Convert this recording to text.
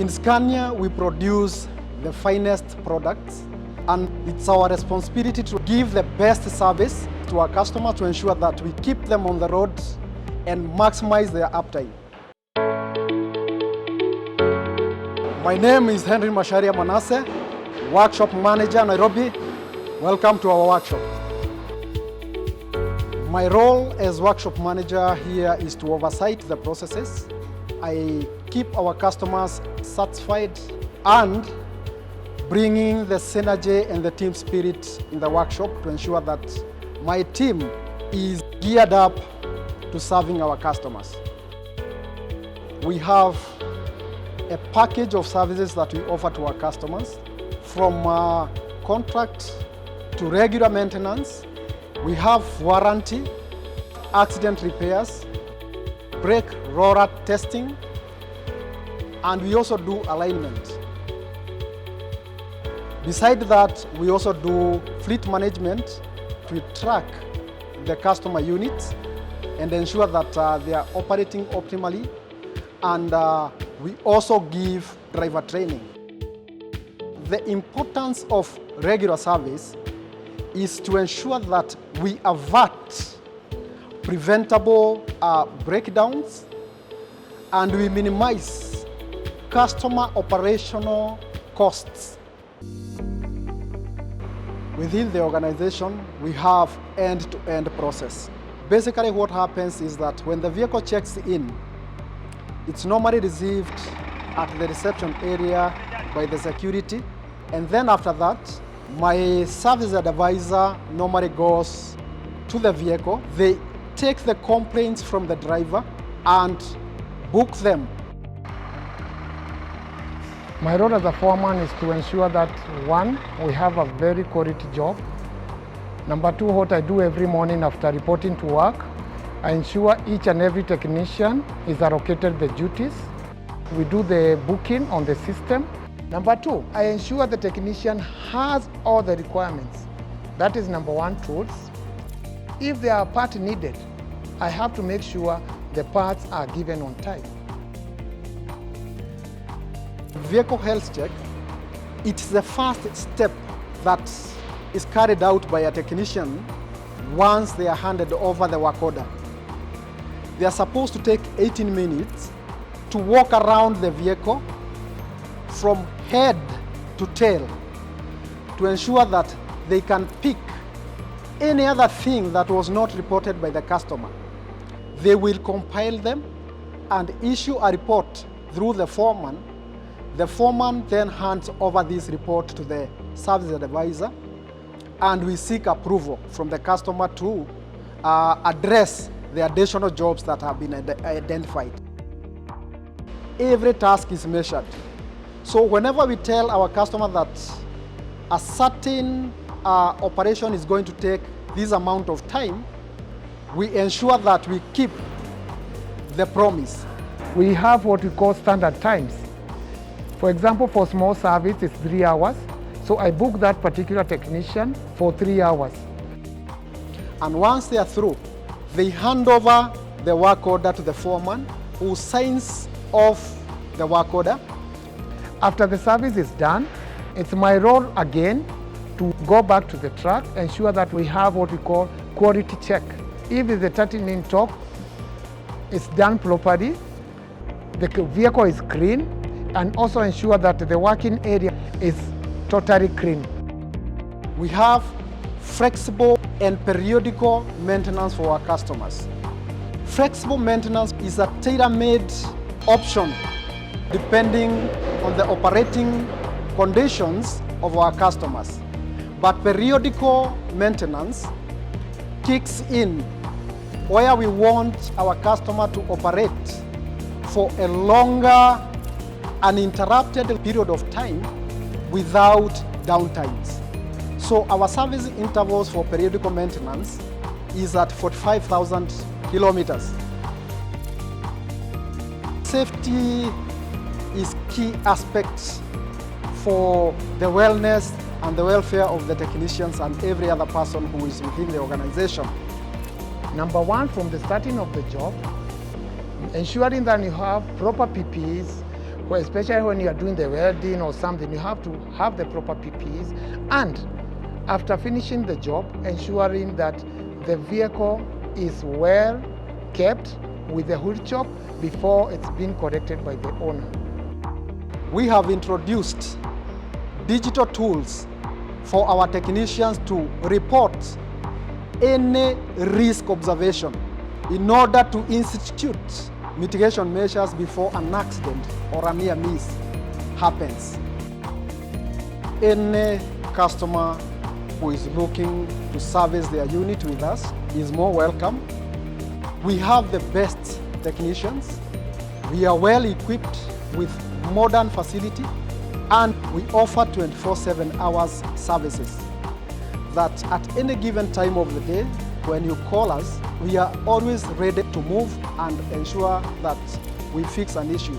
In Scania, we produce the finest products, and it's our responsibility to give the best service to our customers to ensure that we keep them on the road and maximize their uptime. My name is Henry Masharia Manasseh, Workshop Manager, Nairobi. Welcome to our workshop. My role as Workshop Manager here is to oversight the processes. I keep our customers satisfied and bringing the synergy and the team spirit in the workshop to ensure that my team is geared up to serving our customers. We have a package of services that we offer to our customers, from contract to regular maintenance. We have warranty, accident repairs, brake roller testing, and we also do alignment. Besides that, we also do fleet management to track the customer units and ensure that they are operating optimally, and we also give driver training. The importance of regular service is to ensure that we avert preventable breakdowns, and we minimize customer operational costs. Within the organization, we have end-to-end process. Basically what happens is that when the vehicle checks in, it's normally received at the reception area by the security, and then after that, my service advisor normally goes to the vehicle. They take the complaints from the driver and book them. My role as a foreman is to ensure that, one, we have a very quality job. Number two, what I do every morning after reporting to work, I ensure each and every technician is allocated the duties. We do the booking on the system. Number two, I ensure the technician has all the requirements. That is number one, tools. If there are parts needed, I have to make sure the parts are given on time. Vehicle health check, it's the first step that is carried out by a technician once they are handed over the work order. They are supposed to take 18 minutes to walk around the vehicle from head to tail to ensure that they can pick any other thing that was not reported by the customer. They will compile them and issue a report through the foreman. The foreman then hands over this report to the service advisor, and we seek approval from the customer to address the additional jobs that have been identified. Every task is measured. So whenever we tell our customer that a certain operation is going to take this amount of time, we ensure that we keep the promise. We have what we call standard times. For example, for small service, it's 3 hours. So I book that particular technician for 3 hours. And once they are through, they hand over the work order to the foreman, who signs off the work order. After the service is done, it's my role again to go back to the truck, ensure that we have what we call quality check. If it's a 13-inch torque, it's done properly, the vehicle is clean, and also ensure that the working area is totally clean. We have flexible and periodical maintenance for our customers. Flexible maintenance is a tailor-made option depending on the operating conditions of our customers. But periodical maintenance kicks in where we want our customer to operate for a longer uninterrupted period of time without downtimes. So our service intervals for periodical maintenance is at 45,000 kilometers. Safety is key aspect for the wellness and the welfare of the technicians and every other person who is within the organization. Number one, from the starting of the job, ensuring that you have proper PPEs, especially when you are doing the welding or something, you have to have the proper PPEs, and after finishing the job, ensuring that the vehicle is well kept with the hood shop before it's been corrected by the owner. We have introduced digital tools for our technicians to report any risk observation in order to institute mitigation measures before an accident or a near miss happens. Any customer who is looking to service their unit with us is more welcome. We have the best technicians. We are well equipped with modern facility, and we offer 24/7 hours services that at any given time of the day, when you call us, we are always ready to move and ensure that we fix an issue.